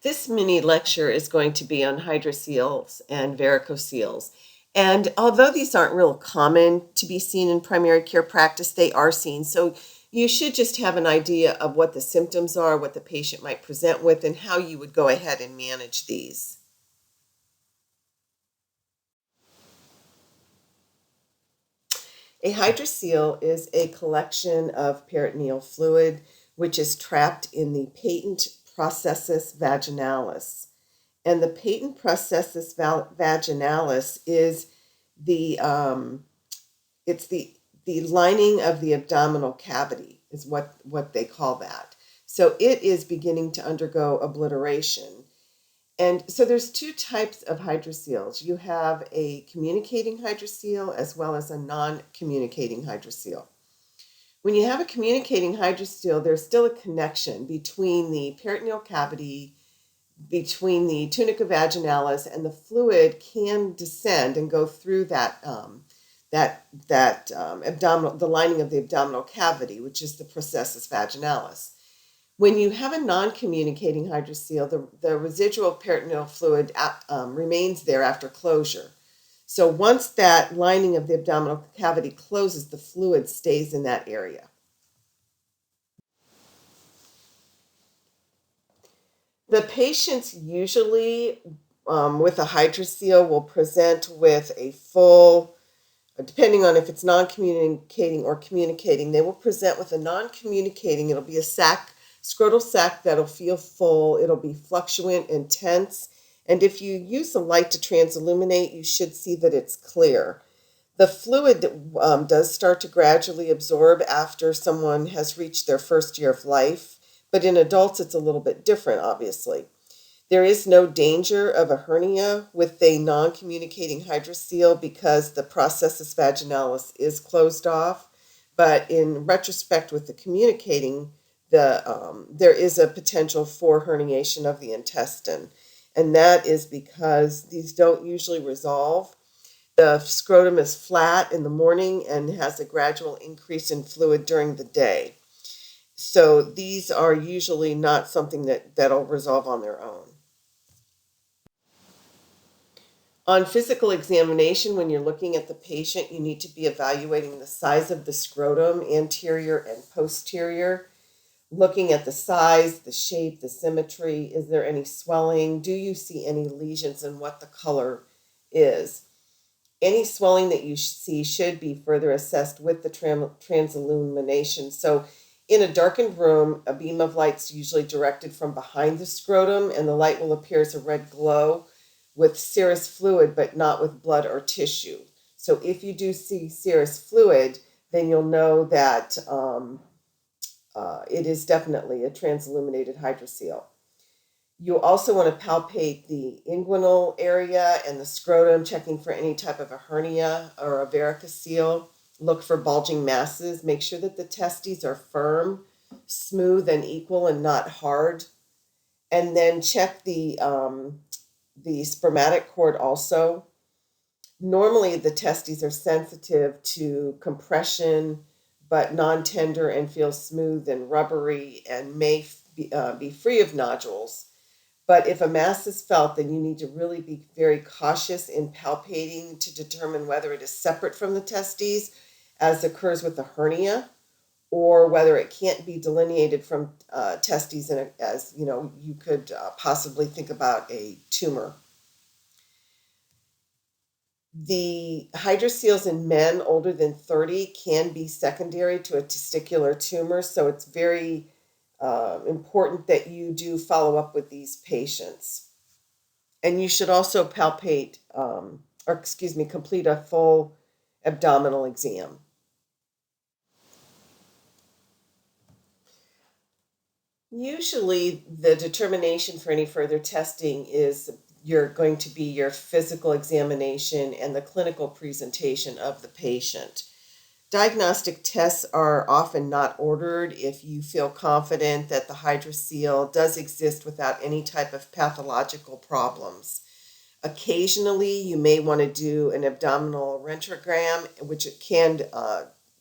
This mini lecture is going to be on hydroceles and varicoceles. And although these aren't real common to be seen in primary care practice, they are seen. So you should just have an idea of what the symptoms are, what the patient might present with, and how you would go ahead and manage these. A hydrocele is a collection of peritoneal fluid which is trapped in the patent processus vaginalis. And the patent processus vaginalis is the it's the lining of the abdominal cavity is what they call that. So it is beginning to undergo obliteration. And so there's two types of hydroceles. You have a communicating hydrocele as well as a non-communicating hydrocele. When you have a communicating hydrocele, there's still a connection between the peritoneal cavity, between the tunica vaginalis, and the fluid can descend and go through abdominal, the lining of the abdominal cavity, which is the processus vaginalis. When you have a non-communicating hydrocele, the residual peritoneal fluid remains there after closure. So once that lining of the abdominal cavity closes, the fluid stays in that area. The patients usually with a hydrocele will present with a full, depending on if it's non-communicating or communicating, they will present with a non-communicating. It'll be a scrotal sac that'll feel full. It'll be fluctuant and tense. And if you use the light to transilluminate, you should see that it's clear. The fluid does start to gradually absorb after someone has reached their first year of life, but in adults it's a little bit different, obviously. There is no danger of a hernia with a non-communicating hydrocele because the processus vaginalis is closed off, but in retrospect with the communicating, there is a potential for herniation of the intestine, and that is because these don't usually resolve. The scrotum is flat in the morning and has a gradual increase in fluid during the day. So these are usually not something that'll resolve on their own. On physical examination, when you're looking at the patient, you need to be evaluating the size of the scrotum, anterior and posterior, looking at the size, the shape, the symmetry. Is there any swelling? Do you see any lesions, and what the color is? Any swelling that you see should be further assessed with the transillumination. So in a darkened room, a beam of light is usually directed from behind the scrotum, and the light will appear as a red glow with serous fluid, but not with blood or tissue. So if you do see serous fluid, then you'll know that it is definitely a transilluminated hydrocele. You also want to palpate the inguinal area and the scrotum, checking for any type of a hernia or a varicocele. Look for bulging masses. Make sure that the testes are firm, smooth, and equal and not hard. And then check the spermatic cord also. Normally, the testes are sensitive to compression, but non-tender and feel smooth and rubbery and may be free of nodules. But if a mass is felt, then you need to really be very cautious in palpating to determine whether it is separate from the testes, as occurs with a hernia, or whether it can't be delineated from testes, and as you know, you could possibly think about a tumor. The hydroceles in men older than 30 can be secondary to a testicular tumor, so it's very important that you do follow up with these patients. And you should also complete a full abdominal exam. Usually, the determination for any further testing is you're going to be your physical examination and the clinical presentation of the patient. Diagnostic tests are often not ordered if you feel confident that the hydrocele does exist without any type of pathological problems. Occasionally, you may want to do an abdominal rentgenogram, which can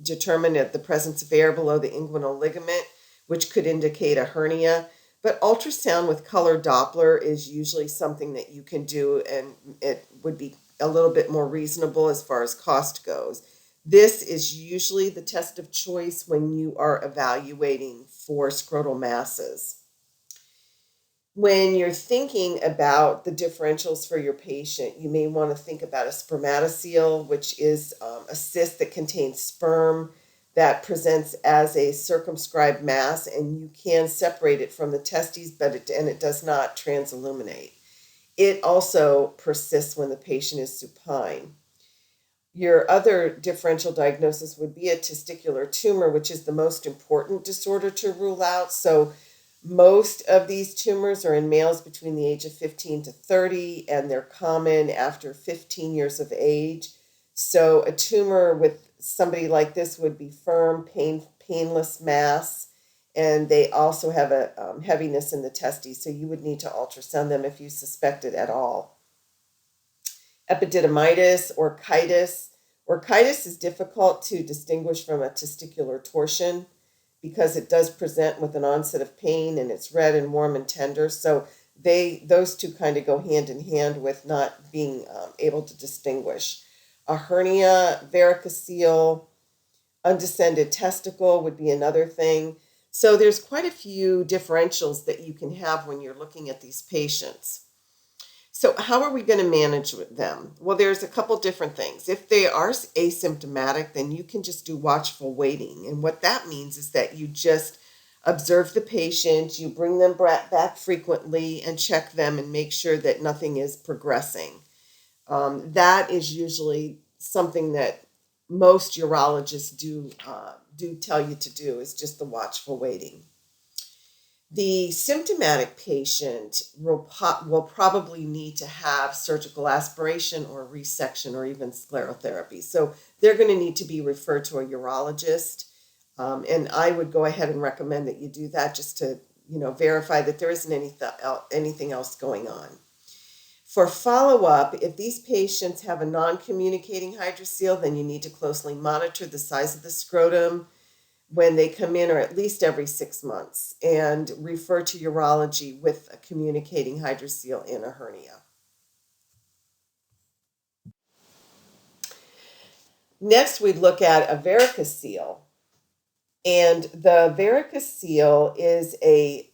determine the presence of air below the inguinal ligament, which could indicate a hernia. But ultrasound with color Doppler is usually something that you can do, and it would be a little bit more reasonable as far as cost goes. This is usually the test of choice when you are evaluating for scrotal masses. When you're thinking about the differentials for your patient, you may want to think about a spermatocele, which is a cyst that contains sperm that presents as a circumscribed mass, and you can separate it from the testes, but it does not transilluminate. It also persists when the patient is supine. Your other differential diagnosis would be a testicular tumor, which is the most important disorder to rule out. So most of these tumors are in males between the age of 15 to 30, and they're common after 15 years of age. So a tumor with somebody like this would be firm, painless mass, and they also have a heaviness in the testes. So you would need to ultrasound them if you suspect it at all. Epididymitis, orchitis. Orchitis is difficult to distinguish from a testicular torsion because it does present with an onset of pain, and it's red and warm and tender. So those two kind of go hand in hand with not being able to distinguish. A hernia, varicocele, undescended testicle would be another thing. So there's quite a few differentials that you can have when you're looking at these patients. So how are we going to manage them? Well, there's a couple different things. If they are asymptomatic, then you can just do watchful waiting. And what that means is that you just observe the patient, you bring them back frequently and check them and make sure that nothing is progressing. That is usually something that most urologists do tell you to do, is just the watchful waiting. The symptomatic patient will probably need to have surgical aspiration or resection or even sclerotherapy. So they're going to need to be referred to a urologist. And I would go ahead and recommend that you do that just to verify that there isn't anything else going on. For follow-up, if these patients have a non-communicating hydrocele, then you need to closely monitor the size of the scrotum when they come in, or at least every 6 months, and refer to urology with a communicating hydrocele in a hernia. Next, we look at a varicocele. And the varicocele is a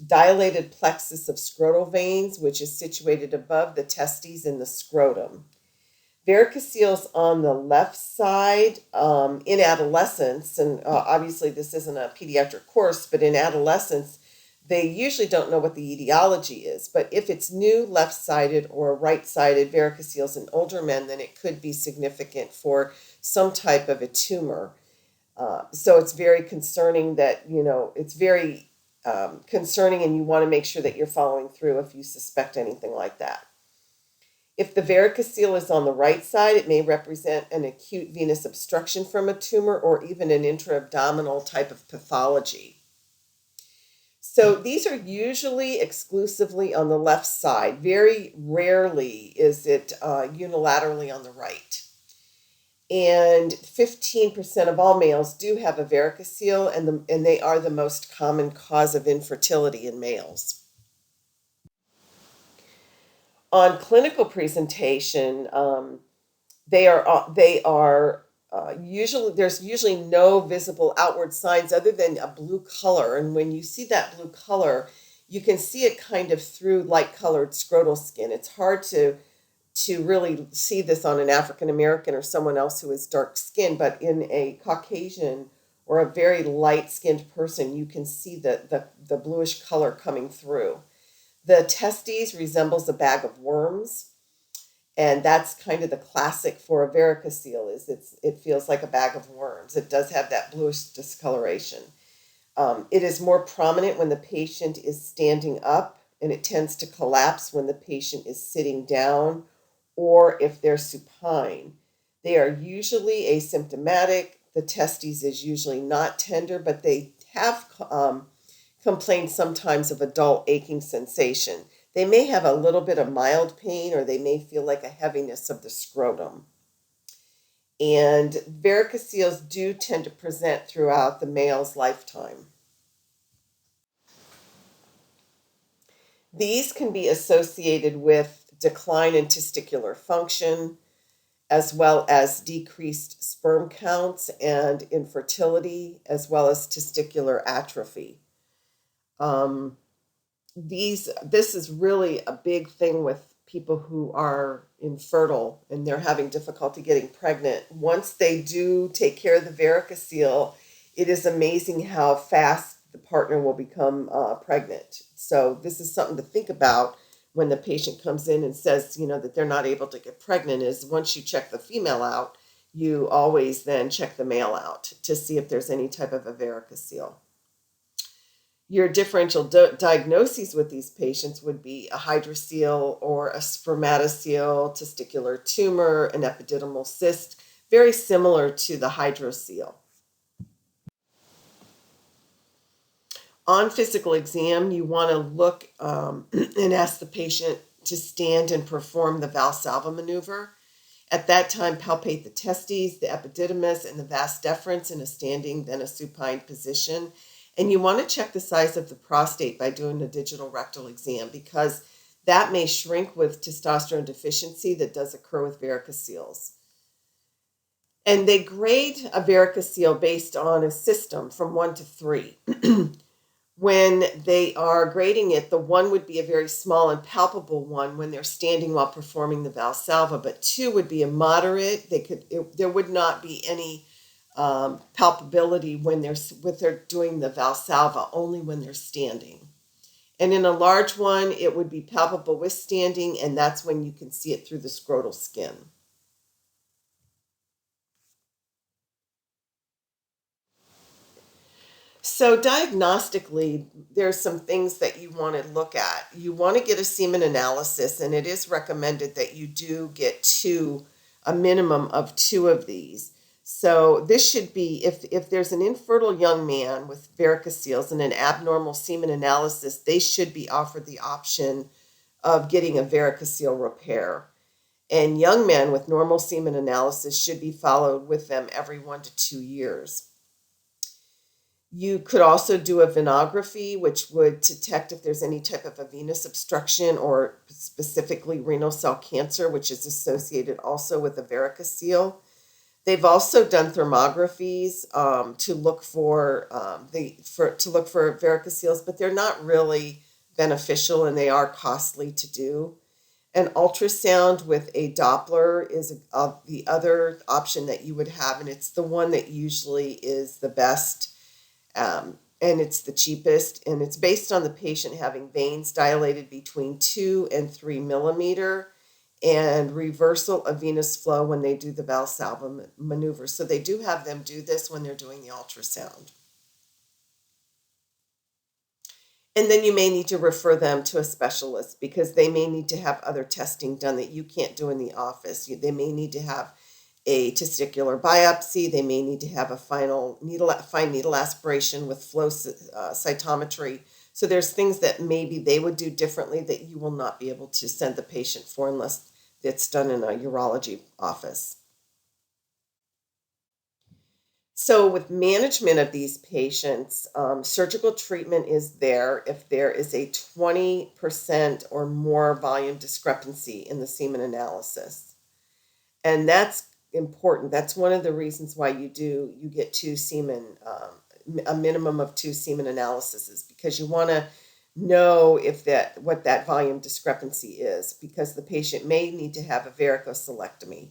dilated plexus of scrotal veins, which is situated above the testes in the scrotum. Varicocele's on the left side in adolescence, and obviously this isn't a pediatric course, but in adolescence, they usually don't know what the etiology is. But if it's new left-sided or right-sided varicoceles in older men, then it could be significant for some type of a tumor. So it's very concerning that, it's very concerning, and you want to make sure that you're following through if you suspect anything like that. If the varicocele is on the right side, it may represent an acute venous obstruction from a tumor or even an intra-abdominal type of pathology. So these are usually exclusively on the left side. Very rarely is it unilaterally on the right. And 15% of all males do have a varicocele, and they are the most common cause of infertility in males. On clinical presentation, there's usually no visible outward signs other than a blue color, and when you see that blue color, you can see it kind of through light-colored scrotal skin. It's hard to really see this on an African American or someone else who is dark skinned, but in a Caucasian or a very light-skinned person, you can see the bluish color coming through. The testes resembles a bag of worms, and that's kind of the classic for a varicocele. It feels like a bag of worms. It does have that bluish discoloration. It is more prominent when the patient is standing up, and it tends to collapse when the patient is sitting down or if they're supine. They are usually asymptomatic. The testes is usually not tender, but they have complained sometimes of a dull aching sensation. They may have a little bit of mild pain, or they may feel like a heaviness of the scrotum. And varicoceles do tend to present throughout the male's lifetime. These can be associated with decline in testicular function, as well as decreased sperm counts and infertility, as well as testicular atrophy. Um, this is really a big thing with people who are infertile and they're having difficulty getting pregnant. Once they do take care of the varicocele, it is amazing how fast the partner will become pregnant. So this is something to think about when the patient comes in and says, that they're not able to get pregnant. Is once you check the female out, you always then check the male out to see if there's any type of a varicocele. Your differential diagnoses with these patients would be a hydrocele or a spermatocele, testicular tumor, an epididymal cyst, very similar to the hydrocele. On physical exam, you want to look and ask the patient to stand and perform the Valsalva maneuver. At that time, palpate the testes, the epididymis, and the vas deferens in a standing, then a supine position. And you want to check the size of the prostate by doing a digital rectal exam, because that may shrink with testosterone deficiency that does occur with varicoceles. And they grade a varicocele based on a system from 1 to 3. When they are grading it, the 1 would be a very small and palpable one when they're standing while performing the Valsalva, but 2 would be a moderate. There would not be any palpability when they're doing the Valsalva, only when they're standing. And in a large one, it would be palpable with standing, and that's when you can see it through the scrotal skin. So diagnostically, there's some things that you want to look at. You want to get a semen analysis, and it is recommended that you do get a minimum of 2 of these. So this should be, if there's an infertile young man with varicoceles and an abnormal semen analysis, they should be offered the option of getting a varicocele repair. And young men with normal semen analysis should be followed with them every 1 to 2 years. You could also do a venography, which would detect if there's any type of a venous obstruction or specifically renal cell cancer, which is associated also with a varicocele. They've also done thermographies to look for varicoceles, but they're not really beneficial and they are costly to do. An ultrasound with a Doppler is the other option that you would have, and it's the one that usually is the best. And it's the cheapest, and it's based on the patient having veins dilated between 2 and 3 millimeter and reversal of venous flow when they do the Valsalva maneuver. So they do have them do this when they're doing the ultrasound. And then you may need to refer them to a specialist because they may need to have other testing done that you can't do in the office. They may need to have a testicular biopsy. They may need to have a fine needle aspiration with flow cytometry. So there's things that maybe they would do differently that you will not be able to send the patient for unless it's done in a urology office. So with management of these patients, surgical treatment is there if there is a 20% or more volume discrepancy in the semen analysis. And that's important. That's one of the reasons why you get 2 semen, a minimum of 2 semen analyses, because you want to know what that volume discrepancy is, because the patient may need to have a varicocelectomy.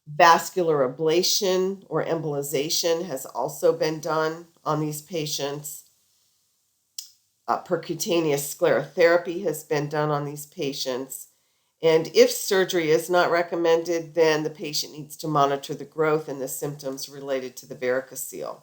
Vascular ablation or embolization has also been done on these patients. Percutaneous sclerotherapy has been done on these patients. And if surgery is not recommended, then the patient needs to monitor the growth and the symptoms related to the varicocele.